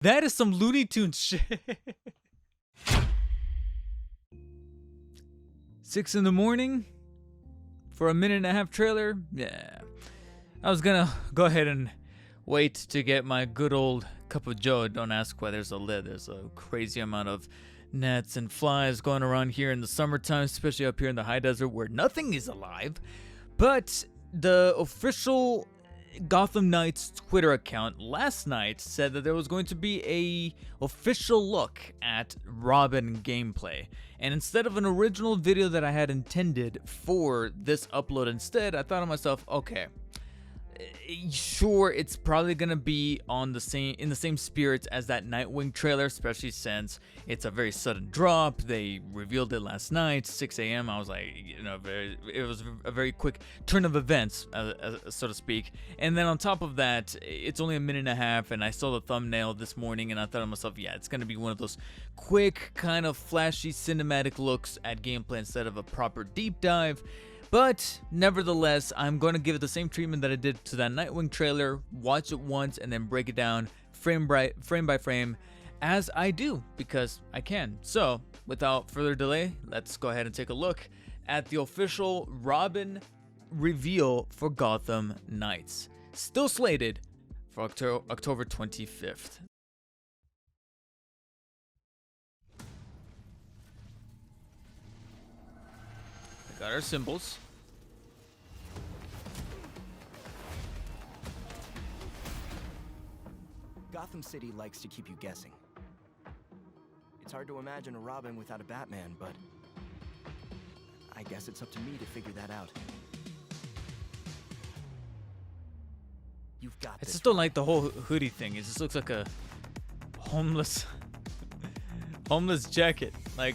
That is some Looney Tunes shit. 6 in the morning for a 1.5-minute trailer. Yeah. I was gonna go ahead and wait to get my good old cup of joe. Don't ask why there's a lid. There's a crazy amount of gnats and flies going around here in the summertime, especially up here in the high desert where nothing is alive. But the official Gotham Knights Twitter account last night said that there was going to be a official look at Robin gameplay. And instead of an original video that I had intended for this upload instead, I thought to myself, okay, sure, it's probably gonna be in the same spirits as that Nightwing trailer, especially since it's a very sudden drop. They revealed it last night, 6 a.m. I was like, it was a very quick turn of events, so to speak. And then on top of that, it's only a 1.5 minutes, and I saw the thumbnail this morning, and I thought to myself, yeah, it's gonna be one of those quick, kind of flashy cinematic looks at gameplay instead of a proper deep dive. But nevertheless, I'm going to give it the same treatment that I did to that Nightwing trailer, watch it once, and then break it down frame by frame as I do, because I can. So, without further delay, let's go ahead and take a look at the official Robin reveal for Gotham Knights. Still slated for October 25th. Got our symbols. Gotham City likes to keep you guessing. It's hard to imagine a Robin without a Batman, but I guess it's up to me to figure that out. You've got this. I just don't like the whole hoodie thing. It just looks like a homeless jacket. Like,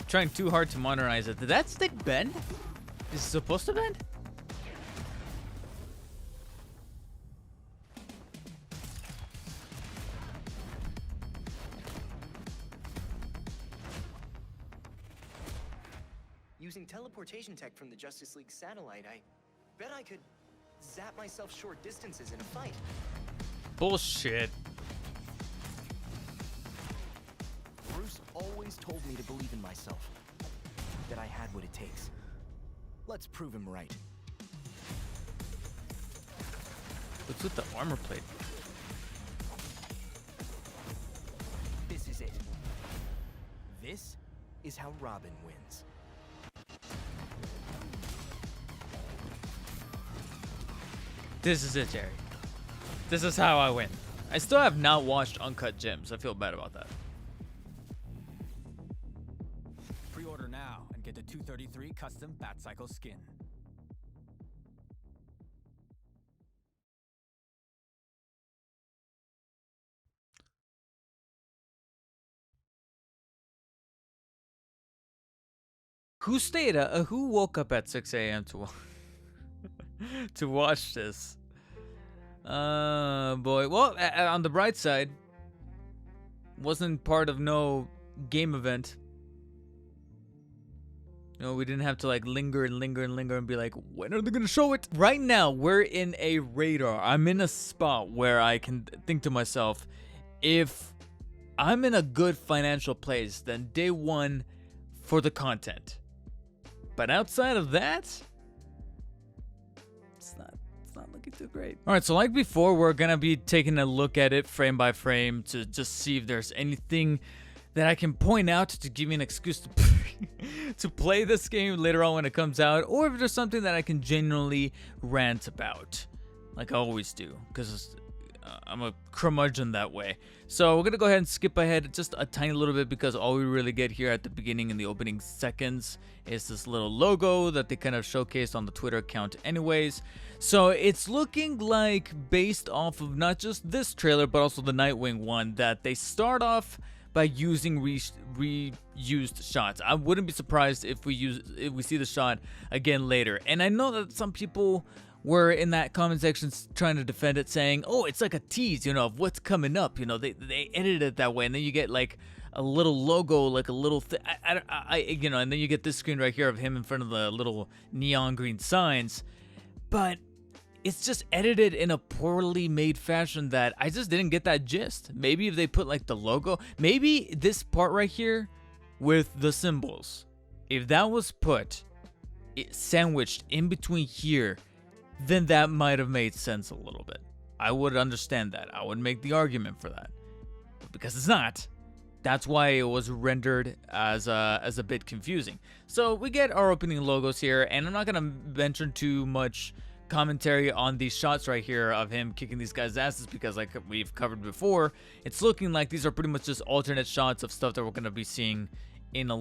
trying too hard to modernize it. Did that stick bend? Is it supposed to bend? Using teleportation tech from the Justice League satellite, I bet I could zap myself short distances in a fight. Bullshit. Bruce always told me to believe in myself, that I had what it takes. Let's prove him right. What's with the armor plate? This is it. This is how Robin wins. This is it, Jerry. This is how I win. I still have not watched Uncut Gems. I feel bad about that. Pre-order now and get the 233 custom Batcycle skin. Who woke up at 6 a.m. to watch this? Boy. Well, on the bright side, wasn't part of no game event. No, we didn't have to like linger and be like, when are they gonna show it? Right now, we're in a radar. I'm in a spot where I can think to myself, if I'm in a good financial place, then day one for the content. But outside of that, it's not looking too great. All right, so like before, we're gonna be taking a look at it frame by frame to just see if there's anything that I can point out to give me an excuse to play this game later on when it comes out, or if there's something that I can genuinely rant about, like I always do, because I'm a curmudgeon that way. So we're gonna go ahead and skip ahead just a tiny little bit, because all we really get here at the beginning in the opening seconds is this little logo that they kind of showcased on the Twitter account anyways. So it's looking like, based off of not just this trailer but also the Nightwing one, that they start off by using reused shots. I wouldn't be surprised if we see the shot again later. And I know that some people were in that comment section trying to defend it, saying, oh, it's like a tease, of what's coming up. They edited it that way, and then you get like a little logo, like a little and then you get this screen right here of him in front of the little neon green signs. But it's just edited in a poorly made fashion that I just didn't get that gist. Maybe if they put like the logo, maybe this part right here with the symbols, if that was put sandwiched in between here, then that might have made sense a little bit. I would understand that. I would make the argument for that. But because it's not, that's why it was rendered as a bit confusing. So we get our opening logos here, and I'm not gonna venture too much commentary on these shots right here of him kicking these guys' asses, because like we've covered before, it's looking like these are pretty much just alternate shots of stuff that we're gonna be seeing in a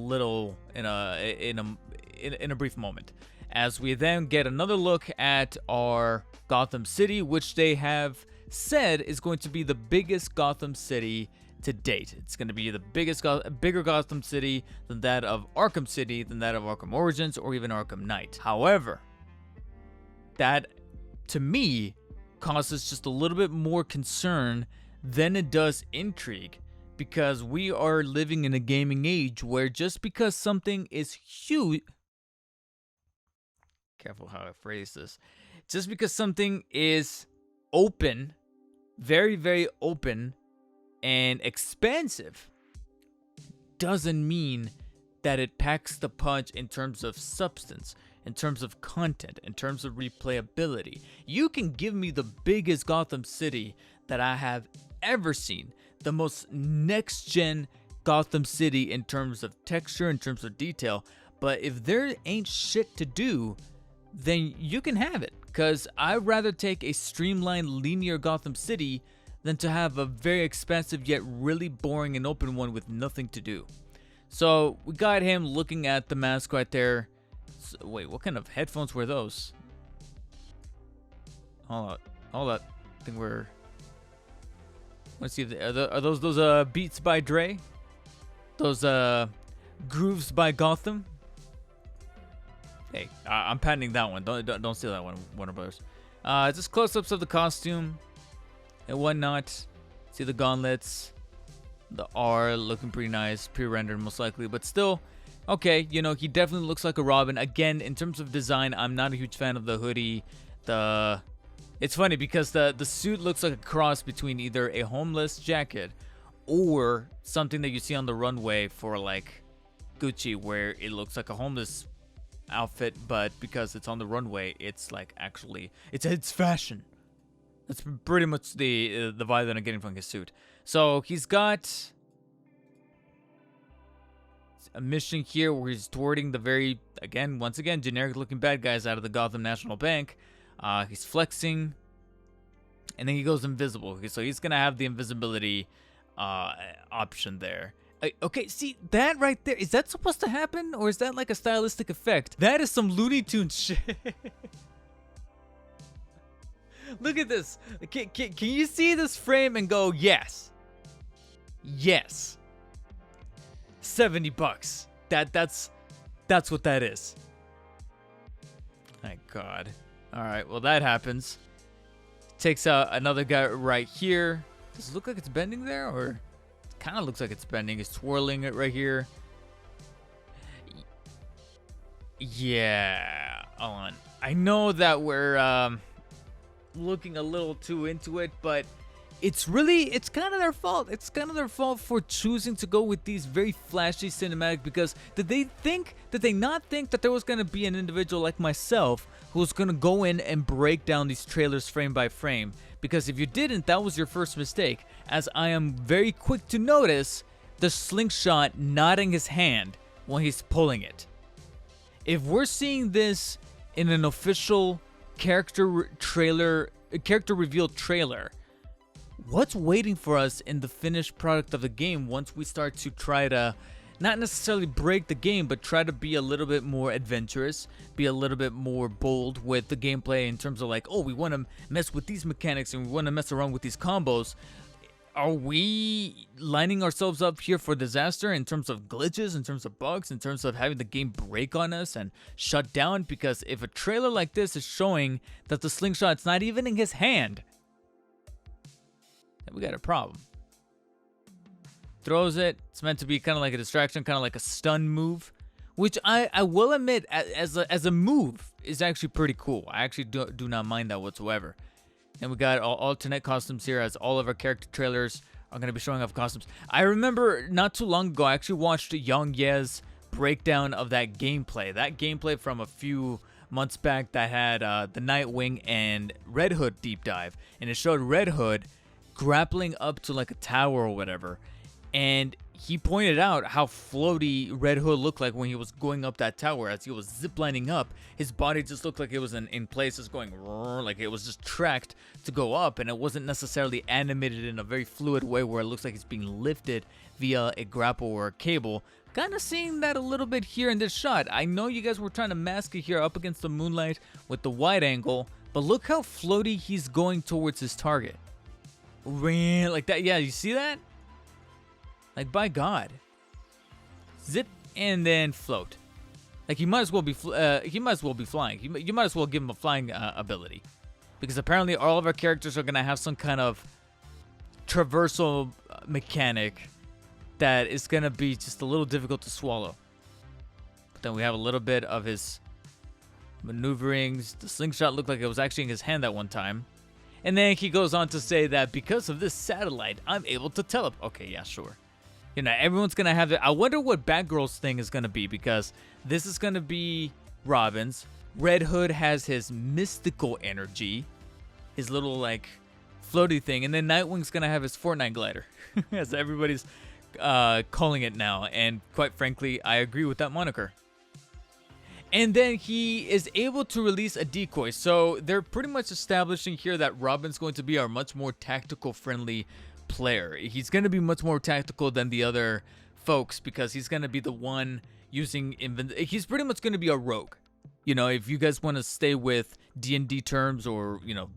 brief moment, as we then get another look at our Gotham City, which they have said is going to be the biggest Gotham City to date. It's going to be the bigger Gotham City than that of Arkham City, than that of Arkham Origins, or even Arkham Knight. However, that to me causes just a little bit more concern than it does intrigue, because we are living in a gaming age where just because something is huge, careful how I phrase this, just because something is open, very, very open and expansive, doesn't mean that it packs the punch in terms of substance, in terms of content, in terms of replayability. You can give me the biggest Gotham City that I have ever seen, the most next-gen Gotham City in terms of texture, in terms of detail, but if there ain't shit to do, then you can have it, because I'd rather take a streamlined, linear Gotham City than to have a very expansive yet really boring and open one with nothing to do. So we got him looking at the mask right there. So, wait, what kind of headphones were those? Hold up. I think we're... Let's see if are those Beats by Dre? Those Grooves by Gotham? Hey, I'm patenting that one. Don't steal that one, Warner Brothers. Just close-ups of the costume and whatnot. See the gauntlets, the R looking pretty nice, pre-rendered most likely, but still, okay. You know, he definitely looks like a Robin. Again, in terms of design, I'm not a huge fan of the hoodie. It's funny because the suit looks like a cross between either a homeless jacket or something that you see on the runway for like Gucci, where it looks like a homeless outfit, but because it's on the runway, it's like actually it's fashion. That's pretty much the vibe that I'm getting from his suit. So he's got a mission here where he's thwarting the very, once again, generic looking bad guys out of the Gotham National Bank. He's flexing, and then he goes invisible. So he's gonna have the invisibility option there. Okay, see that right there? Is that supposed to happen, or is that like a stylistic effect? That is some Looney Tunes shit. Look at this. Can you see this frame and go, yes, yes, $70. That's what that is. My God. All right, well that happens. Takes out another guy right here. Does it look like it's bending there, or? Kind of looks like it's bending. It's twirling it right here. Yeah. Hold on. I know that we're looking a little too into it, but it's kind of their fault. It's kind of their fault for choosing to go with these very flashy cinematic, because did they not think that there was going to be an individual like myself who was going to go in and break down these trailers frame by frame? Because if you didn't, that was your first mistake, as I am very quick to notice the slingshot nodding his hand when he's pulling it. If we're seeing this in an official character reveal trailer, what's waiting for us in the finished product of the game once we start to try to not necessarily break the game, but try to be a little bit more adventurous, be a little bit more bold with the gameplay in terms of like, oh, we want to mess with these mechanics and we want to mess around with these combos. Are we lining ourselves up here for disaster in terms of glitches, in terms of bugs, in terms of having the game break on us and shut down? Because if a trailer like this is showing that the slingshot's not even in his hand, then we got a problem. Throws it. It's meant to be kind of like a distraction, kind of like a stun move, which I will admit, as a move, is actually pretty cool. I actually do not mind that whatsoever. And we got alternate costumes here, as all of our character trailers are going to be showing off costumes. I remember not too long ago, I actually watched Young Ye's breakdown of that gameplay. That gameplay from a few months back that had the Nightwing and Red Hood deep dive. And it showed Red Hood grappling up to like a tower or whatever. And he pointed out how floaty Red Hood looked like when he was going up that tower. As he was ziplining up, his body just looked like it was in places going like it was just tracked to go up, and it wasn't necessarily animated in a very fluid way where it looks like it's being lifted via a grapple or a cable. Kind of seeing that a little bit here in this shot. I know you guys were trying to mask it here up against the moonlight with the wide angle, but look how floaty he's going towards his target. Like that. Yeah, you see that? Like, by God. Zip and then float. Like, he might as well be flying. You might as well give him a flying ability, because apparently all of our characters are gonna have some kind of traversal mechanic that is gonna be just a little difficult to swallow. But then we have a little bit of his maneuverings. The slingshot looked like it was actually in his hand that one time. And then he goes on to say that because of this satellite, I'm able to teleport. Okay, yeah, sure. You know, everyone's going to have it. I wonder what Batgirl's thing is going to be, because this is going to be Robin's. Red Hood has his mystical energy, his little, like, floaty thing. And then Nightwing's going to have his Fortnite glider, as everybody's calling it now. And quite frankly, I agree with that moniker. And then he is able to release a decoy. So they're pretty much establishing here that Robin's going to be our much more tactical friendly player. He's going to be much more tactical than the other folks, because he's going to be the one using he's pretty much going to be a rogue. You know, if you guys want to stay with D&D terms, or you know,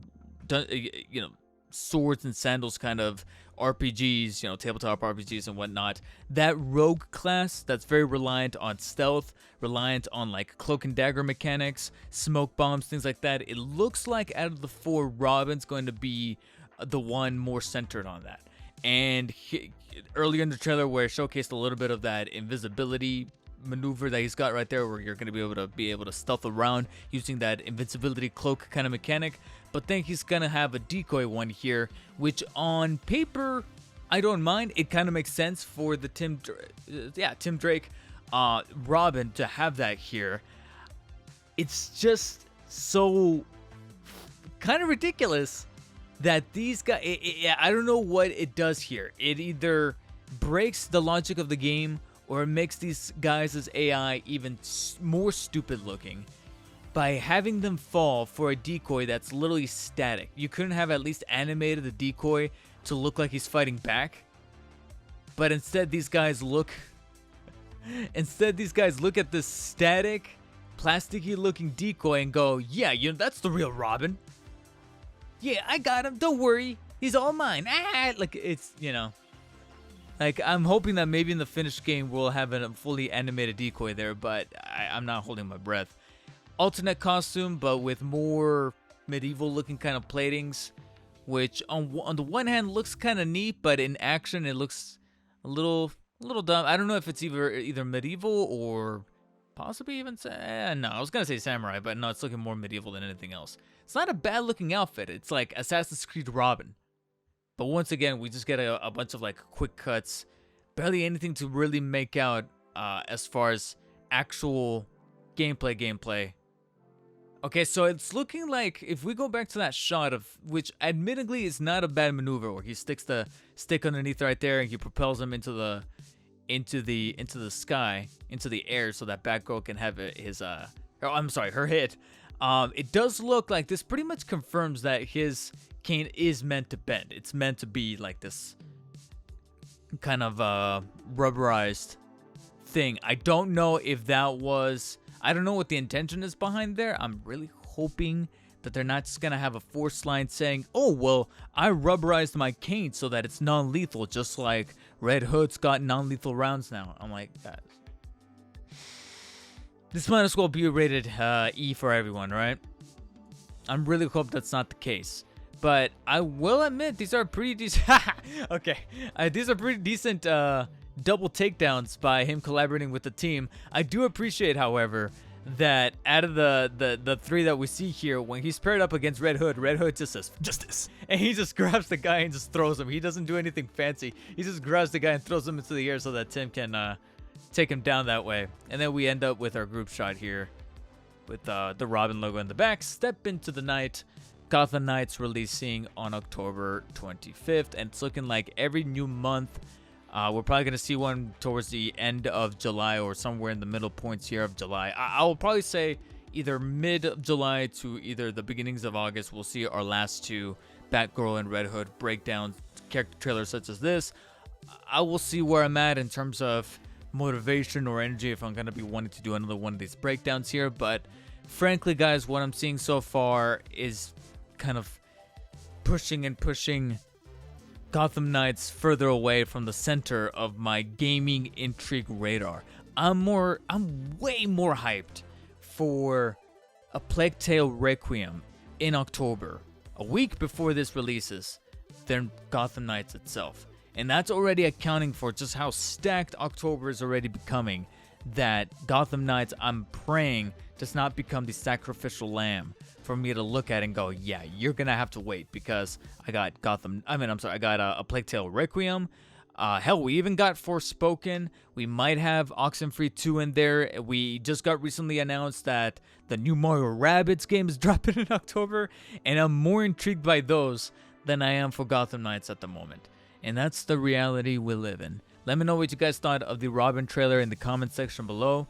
swords and sandals kind of RPGs, you know, tabletop RPGs and whatnot, that rogue class that's very reliant on stealth, reliant on like cloak and dagger mechanics, smoke bombs, things like that. It looks like out of the four, Robin's going to be the one more centered on that. And earlier in the trailer, where it showcased a little bit of that invisibility maneuver that he's got right there, where you're going to be able to stealth around using that invincibility cloak kind of mechanic. But then he's going to have a decoy one here, which on paper, I don't mind. It kind of makes sense for the Tim Drake Robin to have that here. It's just so kind of ridiculous that these guys, I don't know what it does here. It either breaks the logic of the game, or it makes these guys' AI even more stupid looking by having them fall for a decoy that's literally static. You couldn't have at least animated the decoy to look like he's fighting back. But instead these guys look at this static, plasticky looking decoy and go, yeah, you know, that's the real Robin. Yeah, I got him. Don't worry. He's all mine. Like, it's, you know. Like, I'm hoping that maybe in the finished game we'll have a fully animated decoy there, but I'm not holding my breath. Alternate costume, but with more medieval-looking kind of platings, which on the one hand looks kind of neat, but in action it looks a little dumb. I don't know if it's either medieval or possibly even no, I was gonna say samurai, but no, it's looking more medieval than anything else. It's not a bad looking outfit. It's like Assassin's Creed Robin. But once again, we just get a bunch of like quick cuts. Barely anything to really make out as far as actual gameplay. Okay, so it's looking like, if we go back to that shot of, which admittedly is not a bad maneuver, where he sticks the stick underneath right there and he propels him into the sky, into the air, so that Batgirl can have her hit. It does look like this pretty much confirms that his cane is meant to bend. It's meant to be like this kind of rubberized thing. I don't know if that was, I don't know what the intention is behind there. I'm really hoping that they're not just gonna have a force line saying, oh, well, I rubberized my cane so that it's non-lethal, just like Red Hood's got non-lethal rounds now. I'm like, guys, this might as well be rated E for everyone, right? I'm really hope that's not the case. But I will admit, these are pretty decent. Okay, these are pretty decent double takedowns by him collaborating with the team. I do appreciate, however, that out of the three that we see here, when he's paired up against Red Hood just says justice, and he just grabs the guy and just throws him. He doesn't do anything fancy. He just grabs the guy and throws him into the air so that Tim can take him down that way. And then we end up with our group shot here with the Robin logo in the back. Step into the night. Gotham Knights releasing on October 25th, and it's looking like every new month. We're probably going to see one towards the end of July or somewhere in the middle points here of July. I will probably say either mid-July to either the beginnings of August, we'll see our last two Batgirl and Red Hood breakdowns, character trailers such as this. I will see where I'm at in terms of motivation or energy if I'm going to be wanting to do another one of these breakdowns here. But frankly, guys, what I'm seeing so far is kind of pushing Gotham Knights further away from the center of my gaming intrigue radar. I'm way more hyped for A Plague Tale Requiem in October, a week before this releases, than Gotham Knights itself. And that's already accounting for just how stacked October is already becoming, that Gotham Knights, I'm praying, does not become the sacrificial lamb for me to look at and go, yeah, you're gonna have to wait, because I got A Plague Tale Requiem. Hell, we even got Forspoken. We might have Oxenfree 2 in there. We just got recently announced that the new Mario Rabbids game is dropping in October, and I'm more intrigued by those than I am for Gotham Knights at the moment. And that's the reality we live in. Let me know what you guys thought of the Robin trailer in the comment section below.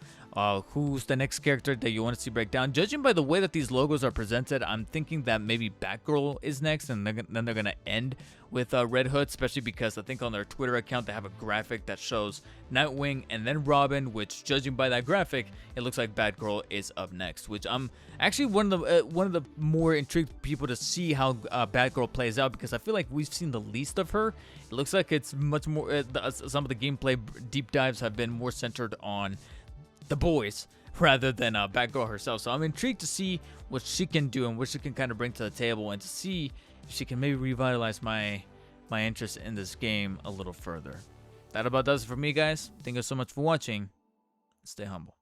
Who's the next character that you want to see break down? Judging by the way that these logos are presented, I'm thinking that maybe Batgirl is next, and then they're going to end with Red Hood, especially because I think on their Twitter account they have a graphic that shows Nightwing and then Robin, which, judging by that graphic, it looks like Batgirl is up next, which I'm actually one of the more intrigued people to see how Batgirl plays out, because I feel like we've seen the least of her. It looks like it's much more, some of the gameplay deep dives have been more centered on the boys rather than Batgirl herself. So I'm intrigued to see what she can do and what she can kind of bring to the table, and to see if she can maybe revitalize my interest in this game a little further. That about does it for me, guys. Thank you so much for watching. Stay humble.